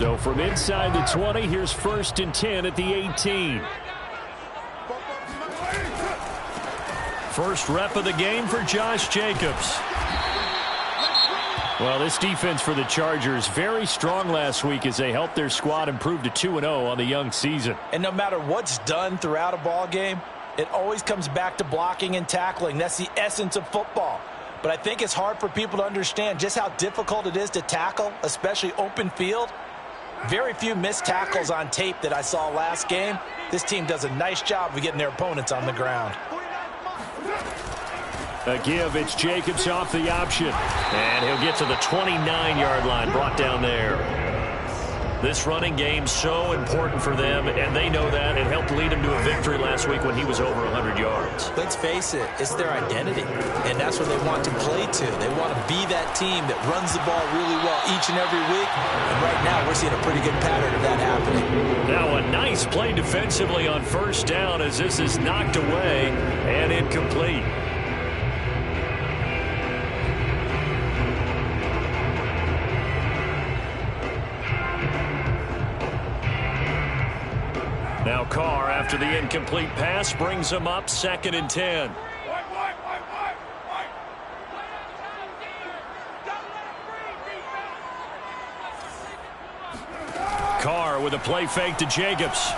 So from inside the 20, here's 1st and 10 at the 18. First rep of the game for Josh Jacobs. Well, this defense for the Chargers very strong last week as they helped their squad improve to 2-0 on the young season. And no matter what's done throughout a ball game, it always comes back to blocking and tackling. That's the essence of football. But I think it's hard for people to understand just how difficult it is to tackle, especially open field. Very few missed tackles on tape that I saw last game. This team does a nice job of getting their opponents on the ground. A give, it's Jacobs off the option. And he'll get to the 29-yard line, brought down there. This running game so important for them, and they know that. It helped lead them to a victory last week when he was over 100 yards. Let's face it, it's their identity, and that's what they want to play to. They want to be that team that runs the ball really well each and every week, and right now we're seeing a pretty good pattern of that happening. Now a nice play defensively on 1st down as this is knocked away and incomplete. Now Carr, after the incomplete pass, brings him up 2nd and 10. Carr with a play fake to Jacobs.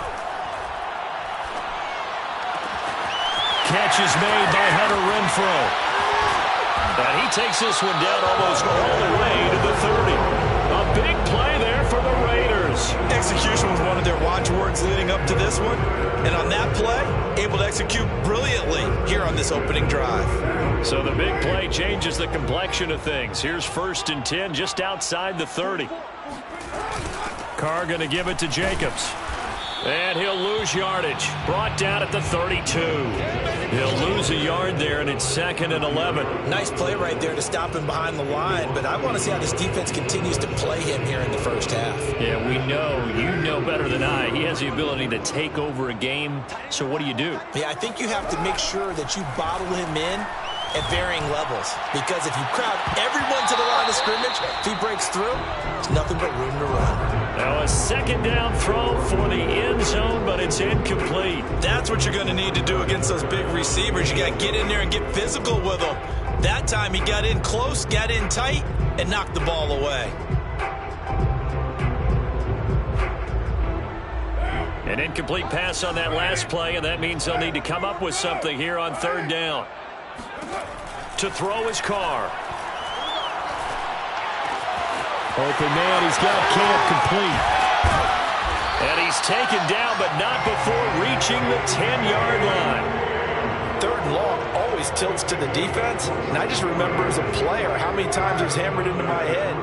Catch is made by Hunter Renfrow. And he takes this one down almost all the way to the 30. A big play there for the Raiders. Execution was one of their watchwords leading up to this one. And on that play, able to execute brilliantly here on this opening drive. So the big play changes the complexion of things. Here's 1st and 10 just outside the 30. Carr going to give it to Jacobs. And he'll lose yardage. Brought down at the 32. He'll lose a yard there, and it's 2nd and 11. Nice play right there to stop him behind the line, but I want to see how this defense continues to play him here in the first half. Yeah, we know. You know better than I. He has the ability to take over a game. So what do you do? Yeah, I think you have to make sure that you bottle him in at varying levels, because if you crowd everyone to the line of scrimmage, if he breaks through, there's nothing but room to run. Now a 2nd down throw for the end zone, but it's incomplete. That's what you're going to need to do against those big receivers. You got to get in there and get physical with them. That time he got in close, got in tight, and knocked the ball away. An incomplete pass on that last play, and that means they'll need to come up with something here on 3rd down. To throw his Carr. Open man, he's got Camp complete. And he's taken down, but not before reaching the 10-yard line. 3rd and long always tilts to the defense, and I just remember as a player how many times it was hammered into my head.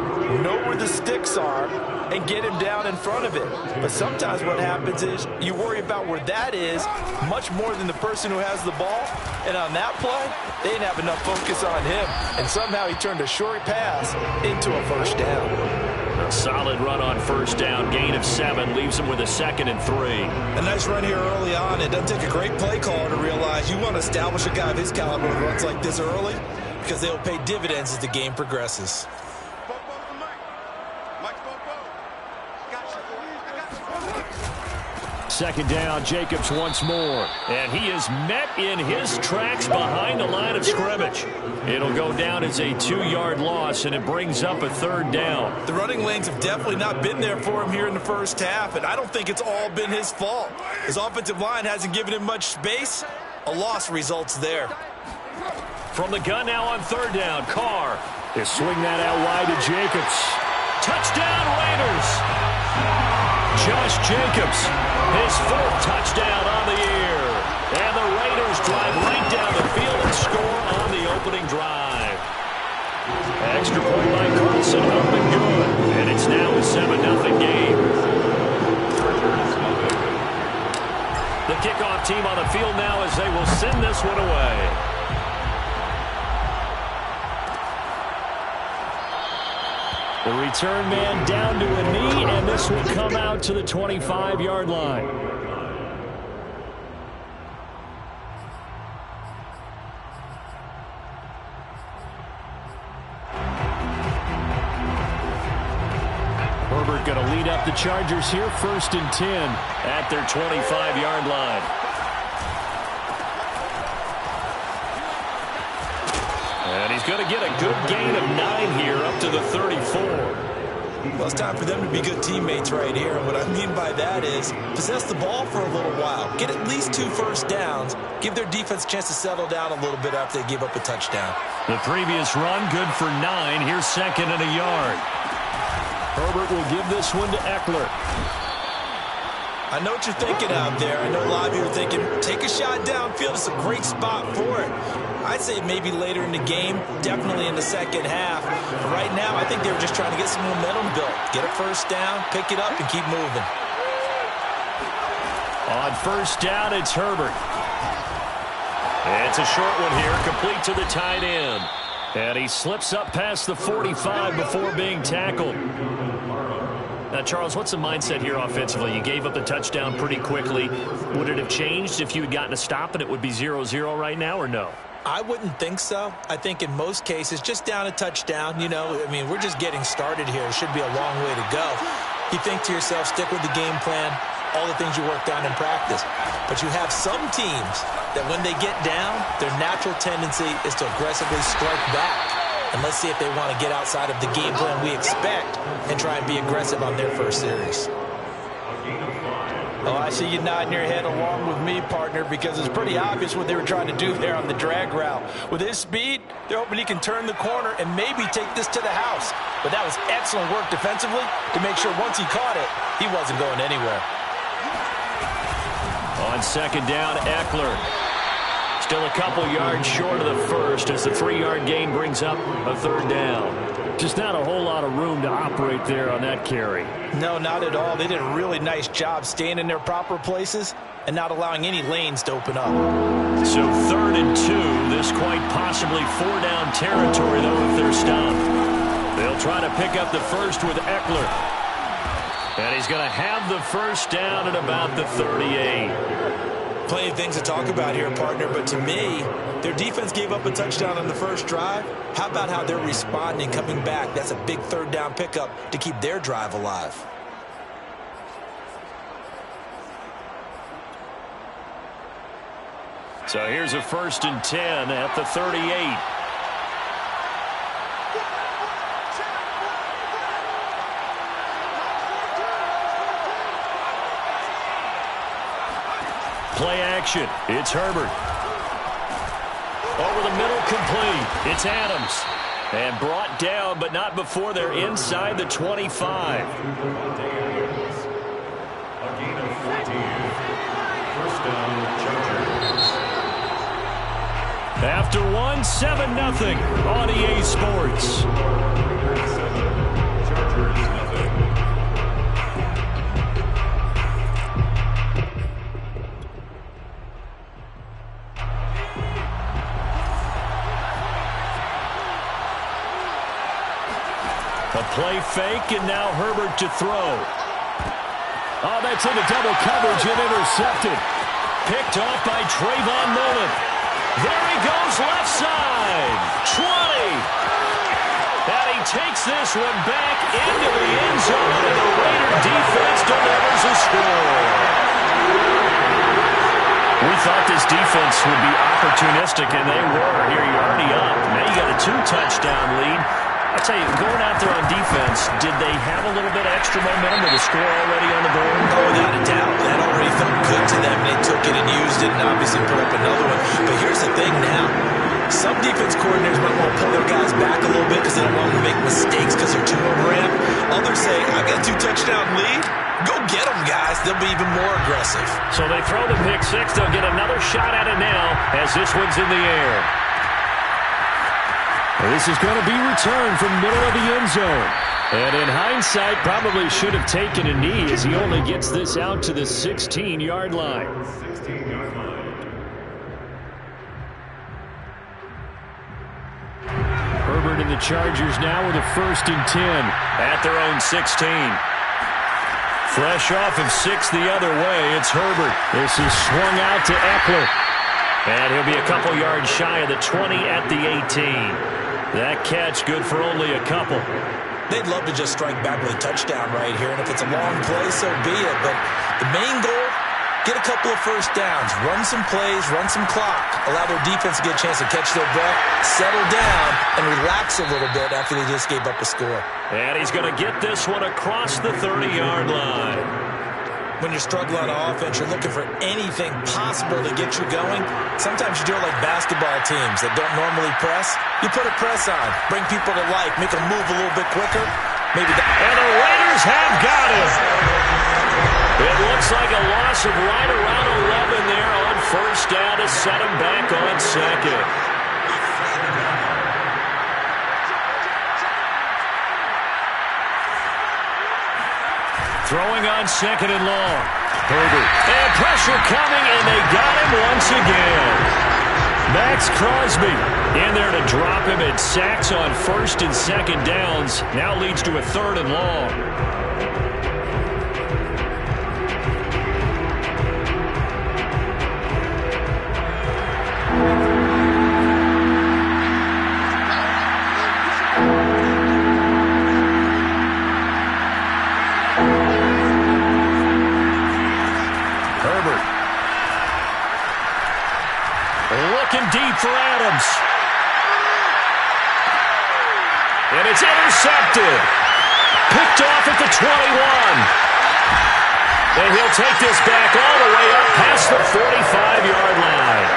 Know where the sticks are and get him down in front of it. But sometimes what happens is you worry about where that is much more than the person who has the ball. And on that play, they didn't have enough focus on him. And somehow he turned a short pass into a 1st down. A solid run on 1st down. Gain of 7 leaves him with a 2nd and 3. A nice run here early on. It doesn't take a great play caller to realize you want to establish a guy of his caliber who runs like this early, because they'll pay dividends as the game progresses. 2nd down, Jacobs once more. And he is met in his tracks behind the line of scrimmage. It'll go down as a 2-yard loss, and it brings up a 3rd down. The running lanes have definitely not been there for him here in the first half, and I don't think it's all been his fault. His offensive line hasn't given him much space. A loss results there. From the gun now on 3rd down, Carr. They swing that out wide to Jacobs. Touchdown, Raiders! Josh Jacobs, his 4th touchdown on the year. And the Raiders drive right down the field and score on the opening drive. Extra point by Carlson, up and good. And it's now a 7-0 game. The kickoff team on the field now as they will send this one away. The return man down to a knee, and this will come out to the 25-yard line. Herbert Herbert going to lead up the Chargers here, 1st and 10 at their 25-yard line. And he's going to get a good gain of 9 here up to the 34. Well, it's time for them to be good teammates right here. And what I mean by that is possess the ball for a little while. Get at least 2 first downs. Give their defense a chance to settle down a little bit after they give up a touchdown. The previous run, good for 9. Here's 2nd and a yard. Herbert will give this one to Eckler. I know what you're thinking out there. I know a lot of you are thinking, take a shot downfield. It's a great spot for it. I'd say maybe later in the game, definitely in the second half. But right now, I think they were just trying to get some momentum built. Get a first down, pick it up, and keep moving. On 1st down, it's Herbert. It's a short one here, complete to the tight end. And he slips up past the 45 before being tackled. Now, Charles, what's the mindset here offensively? You gave up the touchdown pretty quickly. Would it have changed if you had gotten a stop and it would be 0-0 right now, or no? I wouldn't think so. I think in most cases, just down a touchdown, you know, I mean, we're just getting started here. It should be a long way to go. You think to yourself, stick with the game plan, all the things you worked on in practice. But you have some teams that when they get down, their natural tendency is to aggressively strike back. And let's see if they want to get outside of the game plan we expect and try and be aggressive on their first series. Oh, I see you nodding your head along with me, partner, because it's pretty obvious what they were trying to do there on the drag route. With his speed, they're hoping he can turn the corner and maybe take this to the house. But that was excellent work defensively to make sure once he caught it, he wasn't going anywhere. On 2nd down, Eckler. Still a couple yards short of the first as the 3-yard gain brings up a 3rd down. Just not a whole lot of room to operate there on that carry. No, not at all. They did a really nice job staying in their proper places and not allowing any lanes to open up. So 3rd and 2, this quite possibly 4-down territory, though, if they're stopped. They'll try to pick up the first with Eckler. And he's going to have the first down at about the 38. Plenty of things to talk about here, partner, but to me, their defense gave up a touchdown on the first drive. How about how they're responding, coming back? That's a big 3rd down pickup to keep their drive alive. So here's a 1st and 10 at the 38. Play action. It's Herbert. Over the middle, complete. It's Adams. And brought down, but not before they're inside the 25. After 7-0 on EA Sports. A play fake, and now Herbert to throw. Oh, that's into double coverage and intercepted. Picked off by Trayvon Mullen. There he goes, left side. 20. And he takes this one back into the end zone, and the Raider defense delivers a score. We thought this defense would be opportunistic, and they were. Here you're already up. Now you got a 2-touchdown lead. I tell you, going out there on defense, did they have a little bit of extra momentum with a score already on the board? Oh, without a doubt. That already felt good to them. They took it and used it and obviously put up another one. But here's the thing now. Some defense coordinators might want to pull their guys back a little bit because they don't want them to make mistakes because they're too over-amped. Others say, I've got a 2-touchdown lead. Go get them, guys. They'll be even more aggressive. So they throw the pick six. They'll get another shot at it now as this one's in the air. This is going to be returned from middle of the end zone. And in hindsight, probably should have taken a knee as he only gets this out to the 16-yard line. Herbert and the Chargers now with a 1st and 10 at their own 16. Fresh off of 6 the other way, it's Herbert. This is swung out to Eckler. And he'll be a couple yards shy of the 20 at the 18. That catch good for only a couple. They'd love to just strike back with a touchdown right here, and if it's a long play, so be it. But the main goal, get a couple of first downs, run some plays, run some clock, allow their defense to get a chance to catch their breath, settle down, and relax a little bit after they just gave up a score. And he's going to get this one across the 30-yard line. When you're struggling on offense, you're looking for anything possible to get you going. Sometimes you do it like basketball teams that don't normally press. You put a press on, bring people to life, make them move a little bit quicker. And the Raiders have got him. It looks like a loss of right around 11 there on first down to set him back on second. Throwing on second and long. Herbert. And pressure coming, and they got him once again. Max Crosby in there to drop him, and sacks on first and second downs. Now leads to a third and long. Deep for Adams. And it's intercepted. Picked off at the 21. And he'll take this back all the way up past the 45-yard line.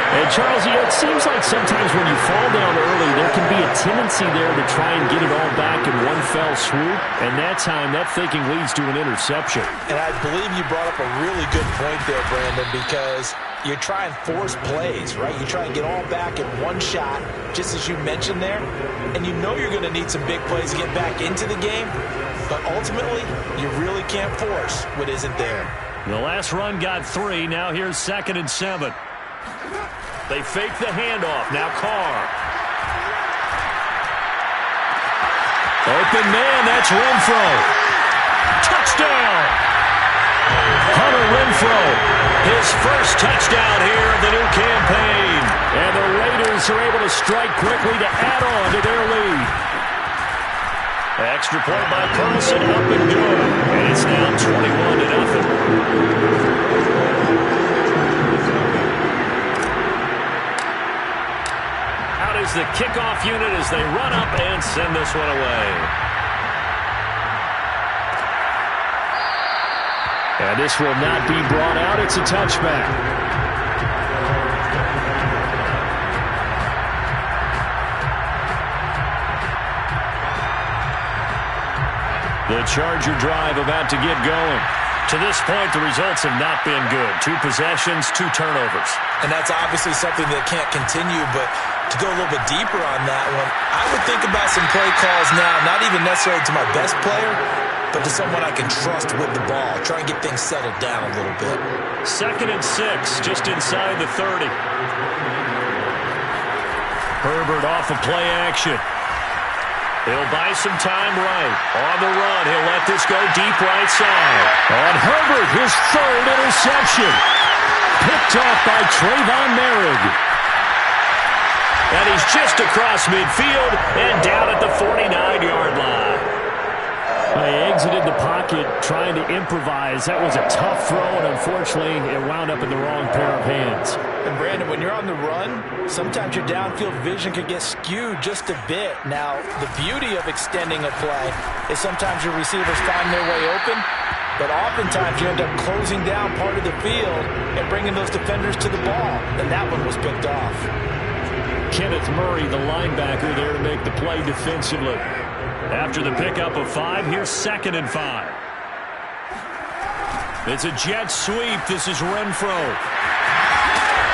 And Charles, it seems like sometimes when you fall down early, there can be a tendency there to try and get it all back in one fell swoop. And that time, that thinking leads to an interception. And I believe you brought up a really good point there, Brandon, because you try and force plays, right? You try and get all back in one shot, just as you mentioned there. And you know you're going to need some big plays to get back into the game. But ultimately, you really can't force what isn't there. The last run got 3. Now here's 2nd and 7. They fake the handoff. Now Carr. Open man. That's Renfro. Touchdown. Hunter Renfro. His first touchdown here of the new campaign. And the Raiders are able to strike quickly to add on to their lead. Extra point by Carlson, up and good. And it's now 21-0. Out is the kickoff unit as they run up and send this one away. And this will not be brought out. It's a touchback. The Charger drive about to get going. To this point, the results have not been good. 2 possessions, 2 turnovers. And that's obviously something that can't continue, but to go a little bit deeper on that one, I would think about some play calls now, not even necessarily to my best player, but to someone I can trust with the ball. Try and get things settled down a little bit. 2nd and 6, just inside the 30. Herbert off of play action. He'll buy some time right. On the run, he'll let this go deep right side. On Herbert, his 3rd interception. Picked off by Trayvon Merrick. And he's just across midfield and down at the 49-yard line. He exited the pocket trying to improvise. That was a tough throw, and unfortunately, it wound up in the wrong pair of hands. And Brandon, when you're on the run, sometimes your downfield vision can get skewed just a bit. Now, the beauty of extending a play is sometimes your receivers find their way open, but oftentimes you end up closing down part of the field and bringing those defenders to the ball, and that one was picked off. Kenneth Murray, the linebacker, there to make the play defensively. After the pickup of 5, here's 2nd and 5. It's a jet sweep. This is Renfro.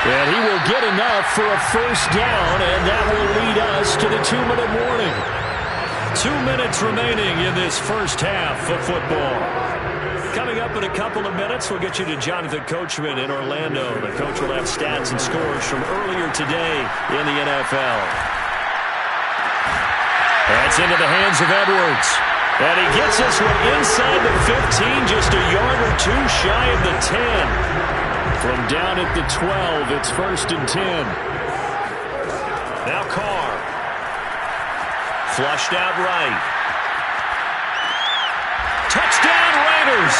And he will get enough for a first down, and that will lead us to the 2-minute warning. 2 minutes remaining in this first half of football. Coming up in a couple of minutes, we'll get you to Jonathan Coachman in Orlando. The coach will have stats and scores from earlier today in the NFL. That's into the hands of Edwards. And he gets this one inside the 15, just a yard or 2 shy of the 10. From down at the 12, it's 1st and 10. Now Carr. Flushed out right. Raiders.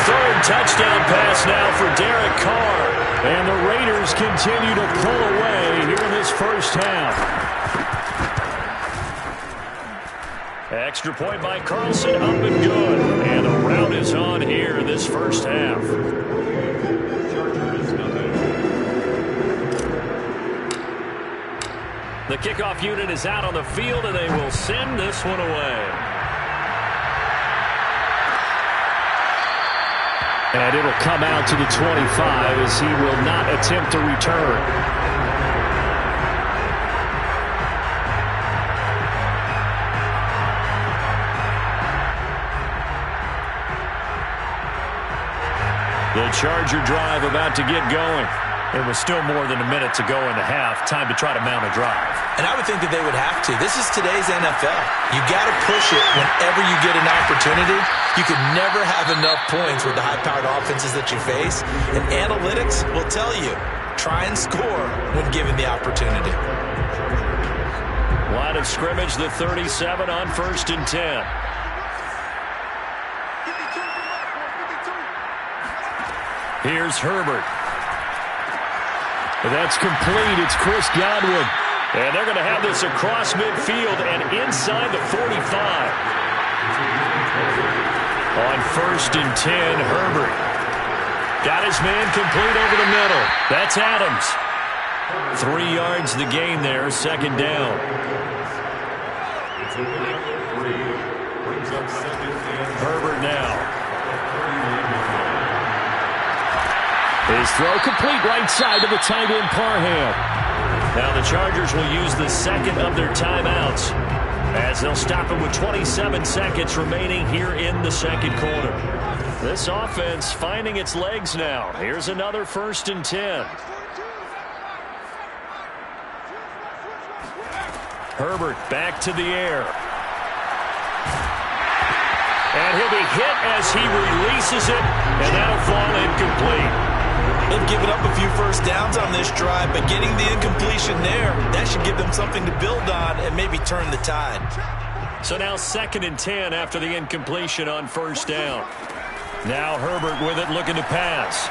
Third touchdown pass now for Derek Carr. And the Raiders continue to pull away here in this first half. Extra point by Carlson, up and good. And the rout is on here in this first half. The kickoff unit is out on the field, and they will send this one away. And it'll come out to the 25 as he will not attempt to return. The Charger drive about to get going. It was still more than a minute to go in the half. Time to try to mount a drive. And I would think that they would have to. This is today's NFL. You got to push it whenever you get an opportunity. You could never have enough points with the high-powered offenses that you face. And analytics will tell you, try and score when given the opportunity. Line of scrimmage, the 37 on 1st and 10. Here's Herbert. That's complete. It's Chris Godwin. And they're going to have this across midfield and inside the 45. On 1st and 10, Herbert. Got his man complete over the middle. That's Adams. 3 yards the gain there, 2nd down. Herbert now. His throw complete right side to the tight end Parham. Now the Chargers will use the 2nd of their timeouts as they'll stop it with 27 seconds remaining here in the 2nd quarter. This offense finding its legs now. Here's another 1st and 10. Herbert back to the air. And he'll be hit as he releases it, and that'll fall incomplete. They've given up a few first downs on this drive, but getting the incompletion there, that should give them something to build on and maybe turn the tide. So now 2nd and 10 after the incompletion on 1st down. Now Herbert with it, looking to pass.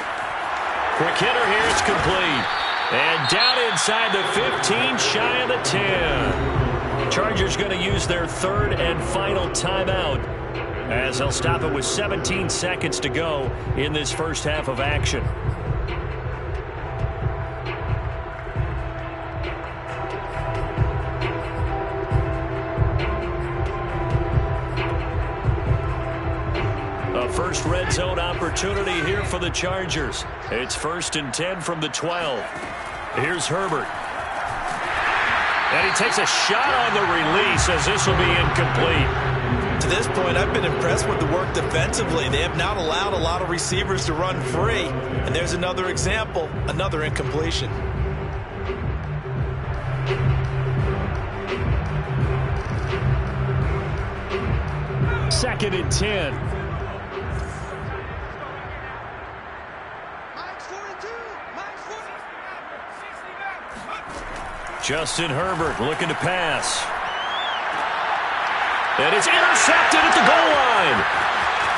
Quick hitter here, it's complete. And down inside the 15, shy of the 10. Chargers going to use their 3rd and final timeout as they'll stop it with 17 seconds to go in this first half of action. A first red zone opportunity here for the Chargers. It's 1st and 10 from the 12. Here's Herbert. And he takes a shot on the release as this will be incomplete. To this point, I've been impressed with the work defensively. They have not allowed a lot of receivers to run free. And there's another example, another incompletion. Second and 10. Justin Herbert looking to pass. And it's intercepted at the goal line.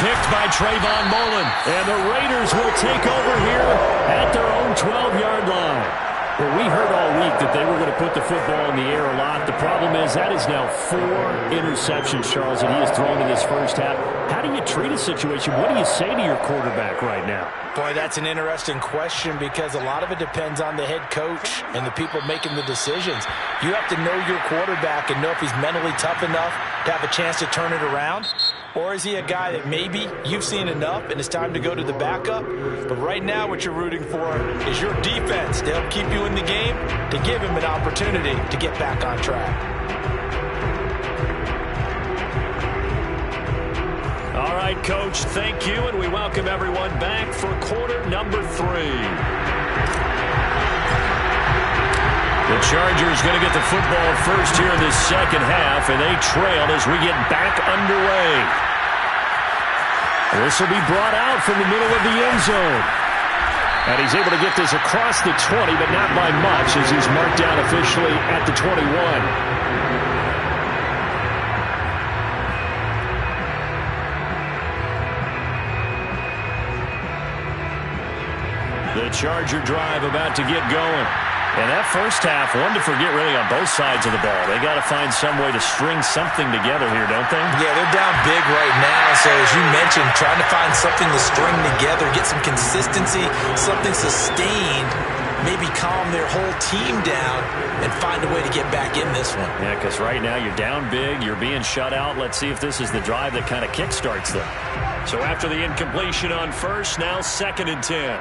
Picked by Trayvon Mullen. And the Raiders will take over here at their own 12-yard line. Well, we heard all week that they were going to put the football in the air a lot. The problem is that is now 4 interceptions, Charles, that he has thrown in this first half. How do you treat a situation? What do you say to your quarterback right now? Boy, that's an interesting question because a lot of it depends on the head coach and the people making the decisions. You have to know your quarterback and know if he's mentally tough enough to have a chance to turn it around. Or is he a guy that maybe you've seen enough and it's time to go to the backup? But right now what you're rooting for is your defense to help keep you in the game, to give him an opportunity to get back on track. All right, Coach, thank you, and we welcome everyone back for quarter number 3. The Chargers going to get the football first here in this second half, and they trail as we get back underway. This will be brought out from the middle of the end zone. And he's able to get this across the 20, but not by much as he's marked down officially at the 21. Charger drive about to get going. And that first half, one to forget really on both sides of the ball. They got to find some way to string something together here, don't they? Yeah, they're down big right now. So as you mentioned, trying to find something to string together, get some consistency, something sustained, maybe calm their whole team down and find a way to get back in this one. Yeah, because right now you're down big, you're being shut out. Let's see if this is the drive that kind of kickstarts them. So after the incompletion on first, now 2nd and 10.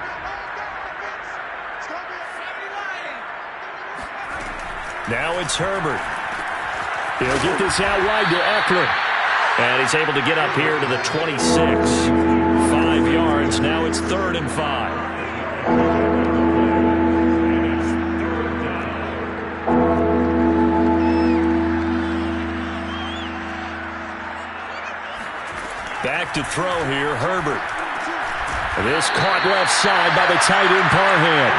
Now it's Herbert. He'll get this out wide to Eckler. And he's able to get up here to the 26. 5 yards. Now it's 3rd and 5. Back to throw here, Herbert. This caught left side by the tight end Parham.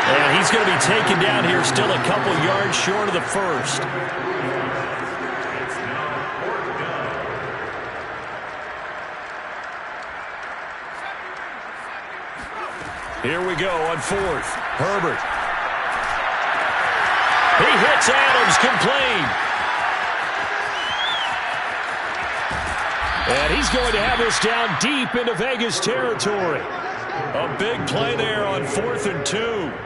And he's going to be taken down here, still a couple yards short of the first. Here we go on 4th. Herbert. He hits Adams, complete. And he's going to have this down deep into Vegas territory. A big play there on 4th and 2.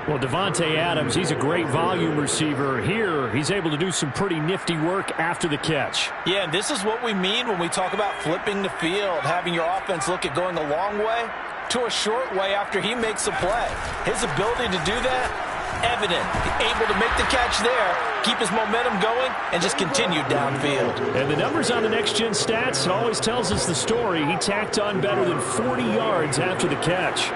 Well, Davante Adams, he's a great volume receiver. Here, he's able to do some pretty nifty work after the catch. Yeah, and this is what we mean when we talk about flipping the field, having your offense look at going a long way to a short way after he makes a play. His ability to do that, evident. Able to make the catch there, keep his momentum going, and just continue downfield. And the numbers on the next-gen stats, it always tells us the story. He tacked on better than 40 yards after the catch.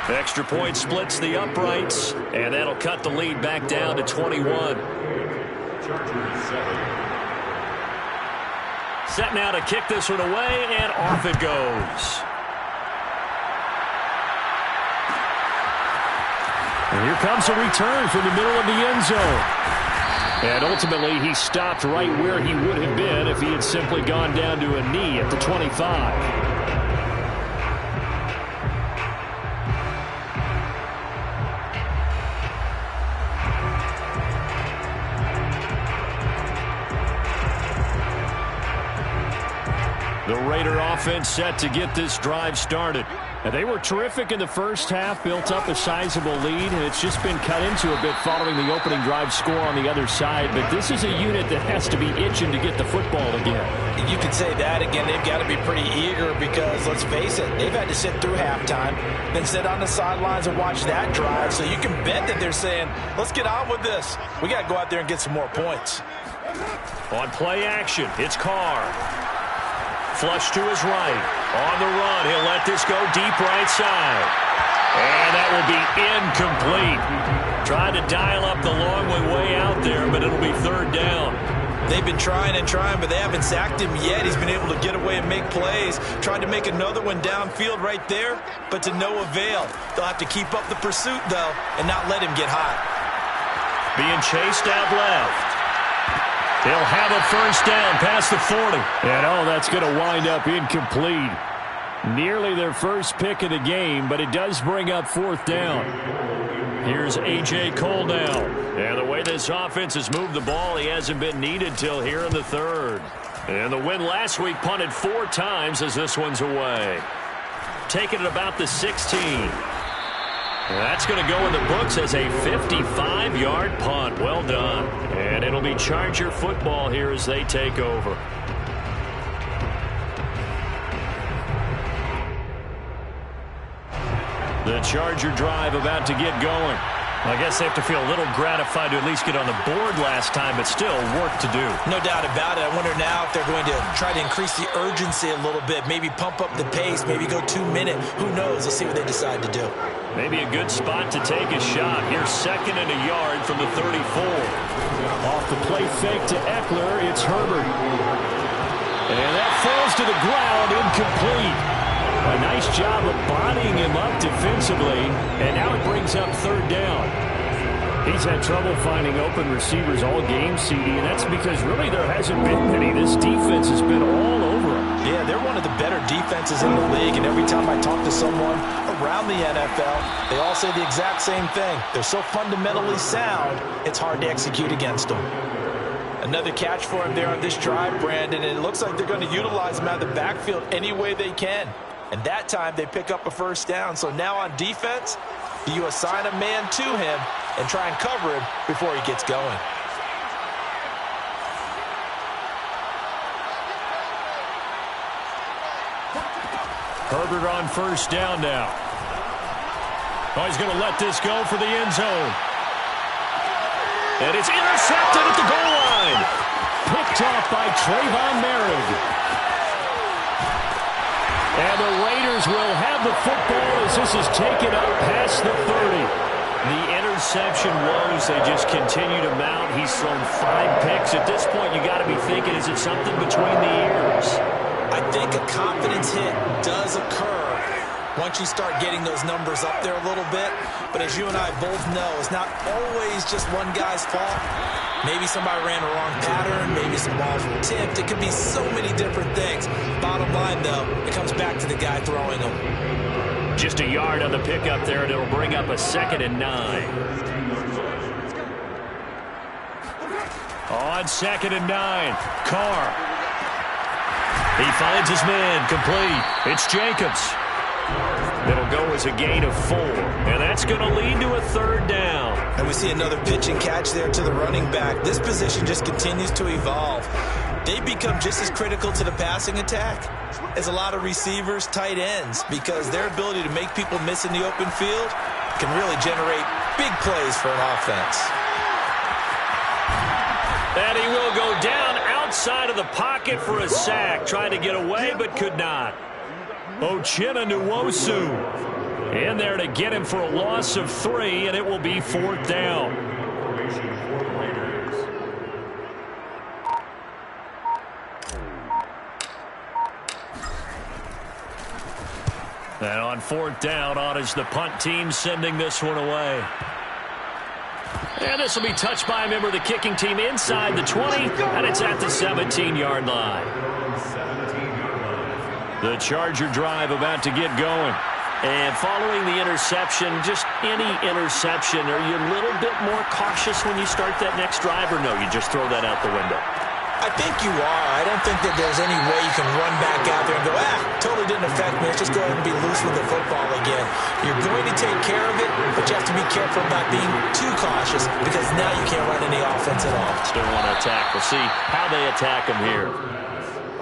Extra point splits the uprights, and that'll cut the lead back down to 21. Set now to kick this one away, and off it goes. And here comes a return from the middle of the end zone. And ultimately, he stopped right where he would have been if he had simply gone down to a knee at the 25. The Raider offense set to get this drive started. And they were terrific in the first half, built up a sizable lead, and it's just been cut into a bit following the opening drive score on the other side. But this is a unit that has to be itching to get the football again. You could say that again. They've got to be pretty eager because, let's face it, they've had to sit through halftime, then sit on the sidelines and watch that drive. So you can bet that they're saying, let's get on with this. We got to go out there and get some more points. On play action, it's Carr. Flush to his right. On the run, he'll let this go deep right side. And that will be incomplete. Tried to dial up the long way out there, but it'll be 3rd down. They've been trying and trying, but they haven't sacked him yet. He's been able to get away and make plays. Tried to make another one downfield right there, but to no avail. They'll have to keep up the pursuit, though, and not let him get hot. Being chased out left. They'll have a first down past the 40. And, that's going to wind up incomplete. Nearly their first pick of the game, but it does bring up 4th down. Here's A.J. Cole now. And the way this offense has moved the ball, he hasn't been needed till here in the 3rd. And the win last week punted 4 times as this one's away. Taking it about the 16. That's going to go in the books as a 55-yard punt. Well done. And it'll be Charger football here as they take over. The Charger drive about to get going. I guess they have to feel a little gratified to at least get on the board last time, but still work to do. No doubt about it. I wonder now if they're going to try to increase the urgency a little bit, maybe pump up the pace, maybe go 2-minute. Who knows? Let's see what they decide to do. Maybe a good spot to take a shot. Here's 2nd and a yard from the 34. Off the play fake to Eckler, it's Herbert. And that falls to the ground, incomplete. A nice job of bodying him up defensively, and now it brings up 3rd down. He's had trouble finding open receivers all game, CD, and that's because really there hasn't been many. This defense has been all over him. Yeah, they're one of the better defenses in the league, and every time I talk to someone around the NFL, they all say the exact same thing. They're so fundamentally sound, it's hard to execute against them. Another catch for him there on this drive, Brandon, and it looks like they're going to utilize him out of the backfield any way they can. And that time they pick up a first down. So now on defense, you assign a man to him and try and cover him before he gets going. Herbert on first down now. Oh, he's going to let this go for the end zone. And it's intercepted at the goal line. Picked off by Trayvon Merritt. And the Raiders will have the football as this is taken up past the 30. The interception woes, they just continue to mount. He's thrown 5 picks. At this point, you got to be thinking, is it something between the ears? I think a confidence hit does occur once you start getting those numbers up there a little bit. But as you and I both know, it's not always just one guy's fault. Maybe somebody ran a wrong pattern. Maybe some balls were tipped. It could be so many different things. Bottom line, though, it comes back to the guy throwing them. Just a yard on the pickup there, and it'll bring up a 2nd and 9. On 2nd and 9, Carr. He finds his man, complete. It's Jacobs. It'll go as a gain of 4, and that's going to lead to a 3rd down. And we see another pitch and catch there to the running back. This position just continues to evolve. They become just as critical to the passing attack as a lot of receivers, tight ends, because their ability to make people miss in the open field can really generate big plays for an offense. And he will go down outside of the pocket for a sack. Trying to get away, but could not. Uchenna Nwosu in there to get him for a loss of 3, and it will be 4th down. And on 4th down, on is the punt team sending this one away. And this will be touched by a member of the kicking team inside the 20, and it's at the 17-yard line. The Charger drive about to get going. And following the interception, just any interception, are you a little bit more cautious when you start that next drive, or no, you just throw that out the window? I think you are. I don't think that there's any way you can run back out there and go, totally didn't affect me. Let's just go ahead and be loose with the football again. You're going to take care of it, but you have to be careful about being too cautious because now you can't run any offense at all. Still want to attack. We'll see how they attack him here.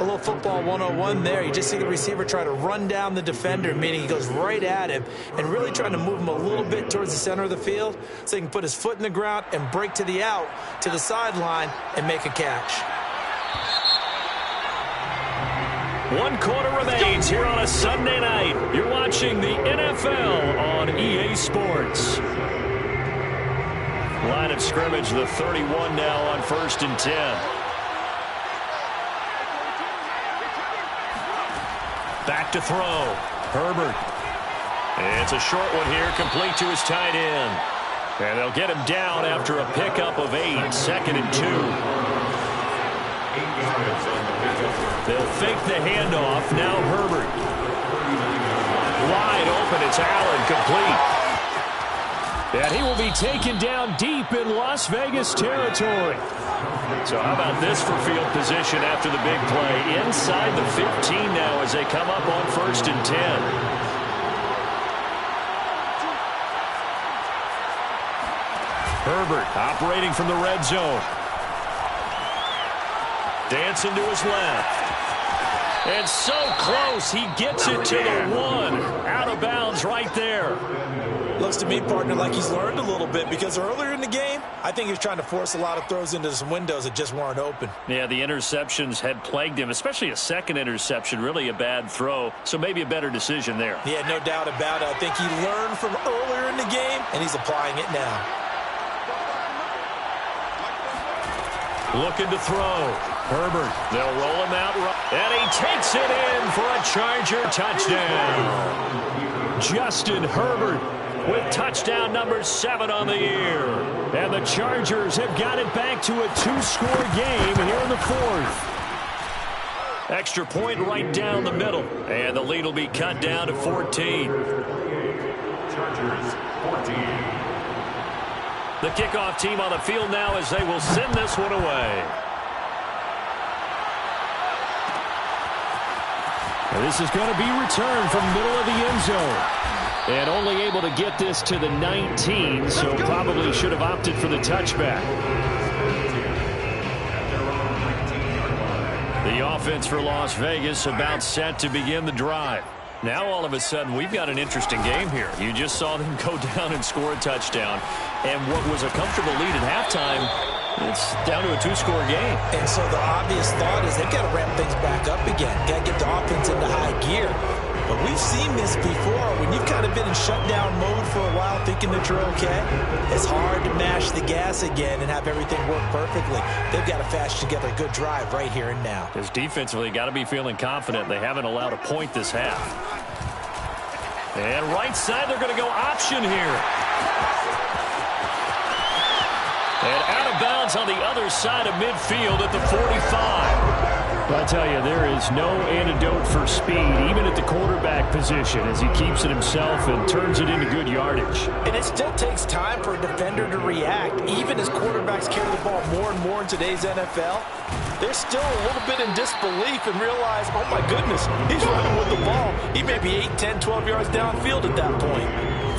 A little football 101 there. You just see the receiver try to run down the defender, meaning he goes right at him and really trying to move him a little bit towards the center of the field so he can put his foot in the ground and break to the out, to the sideline, and make a catch. 1 quarter remains here on a Sunday night. You're watching the NFL on EA Sports. Line of scrimmage, the 31 now on 1st and 10. Back to throw. Herbert. It's a short one here, complete to his tight end. And they'll get him down after a pickup of 8, 2nd and 2. They'll fake the handoff. Now Herbert. Wide open. It's Allen, complete. And he will be taken down deep in Las Vegas territory. So how about this for field position after the big play? Inside the 15 now as they come up on 1st and 10. Herbert operating from the red zone. Dancing to his left. And so close, he gets it to the 1. Out of bounds right there. Looks to me, partner, like he's learned a little bit because earlier in the game, I think he was trying to force a lot of throws into some windows that just weren't open. Yeah, the interceptions had plagued him, especially a second interception, really a bad throw. So maybe a better decision there. Yeah, no doubt about it. I think he learned from earlier in the game, and he's applying it now. Looking to throw. Herbert, they'll roll him out, and he takes it in for a Charger touchdown. Justin Herbert with touchdown number 7 on the year. And the Chargers have got it back to a 2-score game here in the 4th. Extra point right down the middle. And the lead will be cut down to 14. Chargers, 14. The kickoff team on the field now as they will send this one away. And this is going to be returned from the middle of the end zone. And only able to get this to the 19, so probably should have opted for the touchback. The offense for Las Vegas about set to begin the drive. Now all of a sudden we've got an interesting game here. You just saw them go down and score a touchdown. And what was a comfortable lead at halftime, it's down to a two-score game. And so the obvious thought is they've got to ramp things back up again. Got to get the offense into high gear. But we've seen this before. When you've kind of been in shutdown mode for a while thinking that you're okay, it's hard to mash the gas again and have everything work perfectly. They've got to fashion together a good drive right here and now. Because defensively, got to be feeling confident. They haven't allowed a point this half. And right side, they're going to go option here. And out of bounds on the other side of midfield at the 45. I tell you, there is no antidote for speed, even at the quarterback position, as he keeps it himself and turns it into good yardage. And it still takes time for a defender to react. Even as quarterbacks carry the ball more and more in today's NFL, they're still a little bit in disbelief and realize, oh my goodness, he's running with the ball. He may be 8, 10, 12 yards downfield at that point.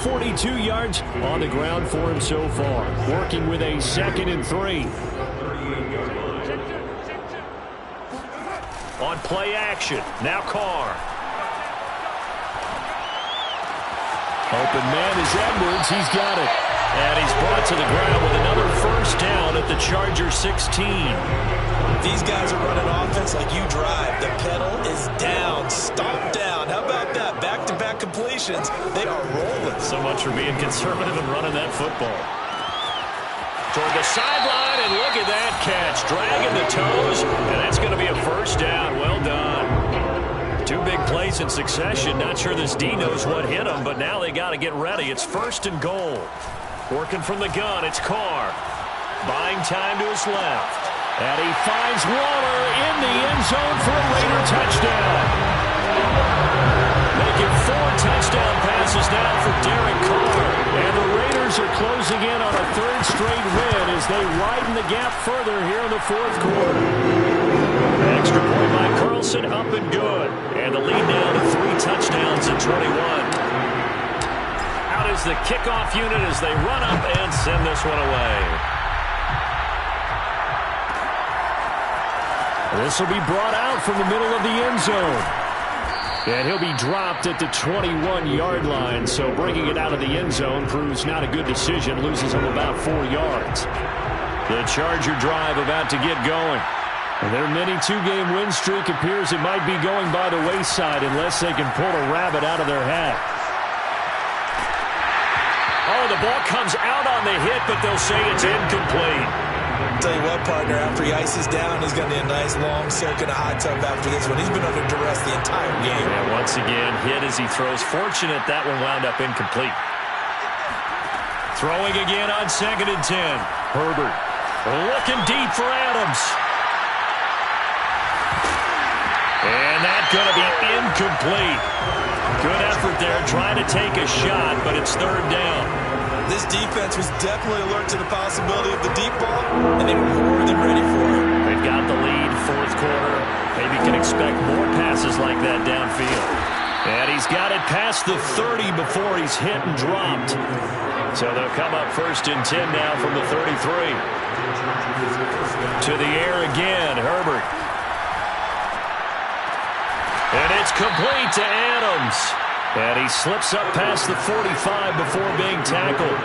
42 yards on the ground for him so far, working with a 2nd and 3. On play action, now Carr. Open man is Edwards. He's got it. And he's brought to the ground with another first down at the Charger 16. These guys are running offense like you drive. The pedal is down, stomp down. How about that? Back-to-back completions. They are rolling. So much for being conservative and running that football. Toward the sideline, and look at that catch. Dragging the toes, and that's going to be a first down. Well done. 2 big plays in succession. Not sure this D knows what hit him, but now they got to get ready. It's 1st and goal. Working from the gun, it's Carr. Buying time to his left. And he finds Waller in the end zone for a Raider touchdown. Making 4 touchdown passes now for Derek Carr. And the Raiders are closing in on a 3rd straight win as they widen the gap further here in the 4th quarter. Extra point by Carlson, up and good. And the lead now to 3 touchdowns at 21. Out is the kickoff unit as they run up and send this one away. This will be brought out from the middle of the end zone. And he'll be dropped at the 21-yard line, so bringing it out of the end zone proves not a good decision, loses him about 4 yards. The Charger drive about to get going. And their mini 2-game win streak appears it might be going by the wayside unless they can pull a rabbit out of their hat. Oh, the ball comes out on the hit, but they'll say it's incomplete. Tell you what, partner, after he ices down, he's going to be a nice long soak in a hot tub after this one. He's been under duress the entire game. And once again, hit as he throws. Fortunate that one wound up incomplete. Throwing again on 2nd and 10. Herbert looking deep for Adams. And that's going to be incomplete. Good effort there, trying to take a shot, but it's 3rd down. This defense was definitely alert to the possibility of the deep ball, and they were more than ready for it. They've got the lead, 4th quarter. Maybe can expect more passes like that downfield. And he's got it past the 30 before he's hit and dropped. So they'll come up 1st and 10 now from the 33. To the air again, Herbert. And it's complete to Adams. And he slips up past the 45 before being tackled.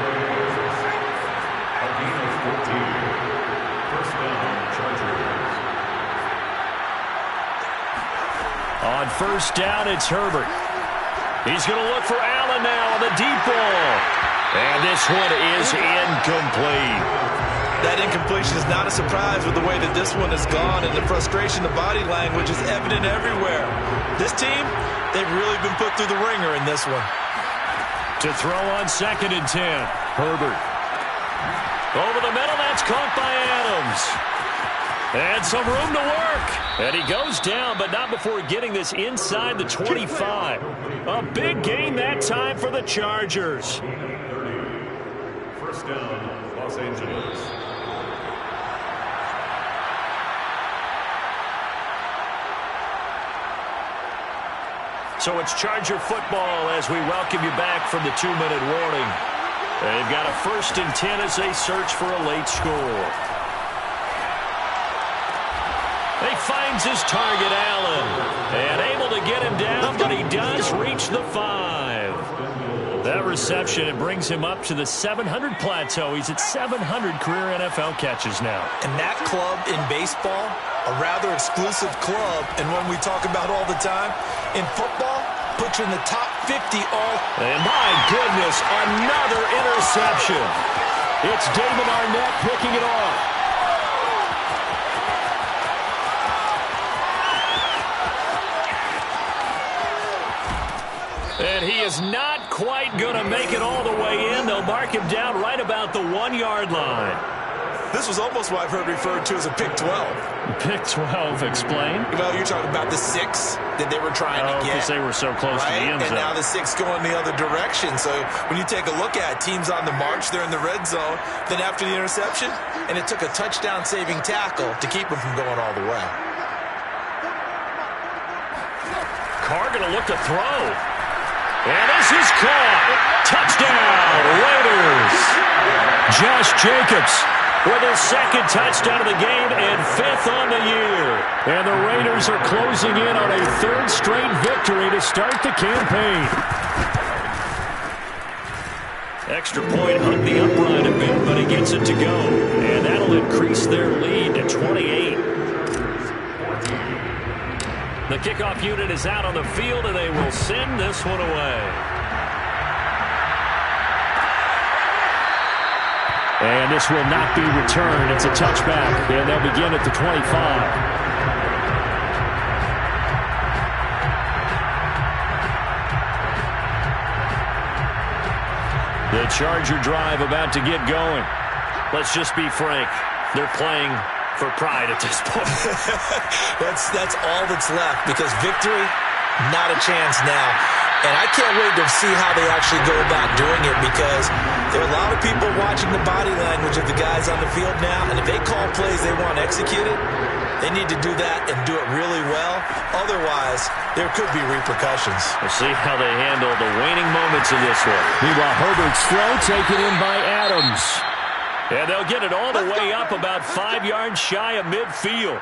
On 1st down, it's Herbert. He's going to look for Allen now on the deep ball. And this one is incomplete. That incompletion is not a surprise with the way that this one has gone, and the frustration, the body language is evident everywhere. This team, they've really been put through the ringer in this one. To throw on 2nd and 10, Herbert. Over the middle, that's caught by Adams. And some room to work. And he goes down, but not before getting this inside the 25. A big gain that time for the Chargers. First down, Los Angeles. So it's Charger football as we welcome you back from the 2-minute warning. They've got a 1st and 10 as they search for a late score. He finds his target, Allen, and able to get him down, but he does reach the 5. That reception, it brings him up to the 700 plateau. He's at 700 career NFL catches now. And that club in baseball, a rather exclusive club, and one we talk about all the time. In football, put you in the top 50 all. And my goodness, another interception. It's Damon Arnette picking it off. And he is not quite going to make it all the way in. They'll mark him down right about the 1-yard line. This was almost what I've heard referred to as a pick 12. Pick 12, explain. Well, you're talking about the 6 that they were trying to get. Because they were so close to the end zone. And now the 6 going the other direction. So when you take a look at teams on the march, they're in the red zone. Then after the interception, and it took a touchdown-saving tackle to keep them from going all the way. Carr going to look to throw. And this is caught. Touchdown, Raiders. Josh Jacobs with his 2nd touchdown of the game and 5th on the year. And the Raiders are closing in on a 3rd straight victory to start the campaign. Extra point hung the upright a bit, but he gets it to go. And that'll increase their lead to 28. The kickoff unit is out on the field, and they will send this one away. And this will not be returned. It's a touchback, and they'll begin at the 25. The Charger drive about to get going. Let's just be frank. They're playing for pride at this point. That's all that's left, because victory, not a chance now. And I can't wait to see how they actually go about doing it, because there are a lot of people watching the body language of the guys on the field now, and if they call plays they want executed, they need to do that and do it really well. Otherwise, there could be repercussions. We'll see how they handle the waning moments of this one. Meanwhile, Herbert's throw taken in by Adams. And they'll get it all the way up about 5 yards shy of midfield.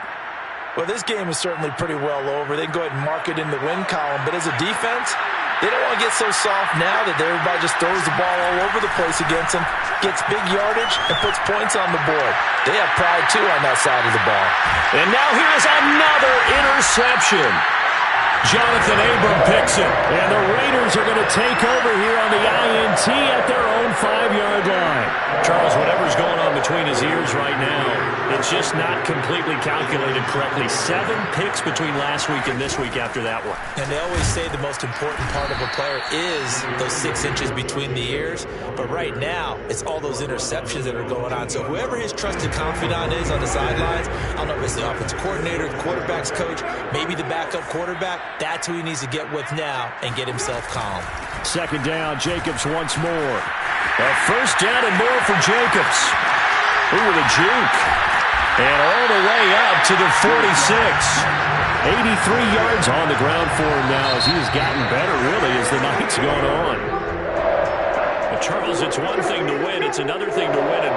Well, this game is certainly pretty well over. They can go ahead and mark it in the win column. But as a defense, they don't want to get so soft now that everybody just throws the ball all over the place against them, gets big yardage, and puts points on the board. They have pride, too, on that side of the ball. And now here's another interception. Jonathan Abram picks it. And the Raiders are going to take over here on the INT at their own 5-yard line. Charles, whatever's going on between his ears right now, it's just not completely calculated correctly. 7 picks between last week and this week after that one. And they always say the most important part of a player is those 6 inches between the ears. But right now, it's all those interceptions that are going on. So whoever his trusted confidant is on the sidelines, I don't know if it's the offensive coordinator, the quarterback's coach, maybe the backup quarterback, that's who he needs to get with now and get himself calm. 2nd down, Jacobs once more. A 1st down and more for Jacobs. Ooh, the juke. And all the way up to the 46. 83 yards on the ground for him now as he has gotten better, really, as the night's gone on. But Charles, it's one thing to win. It's another thing to win it.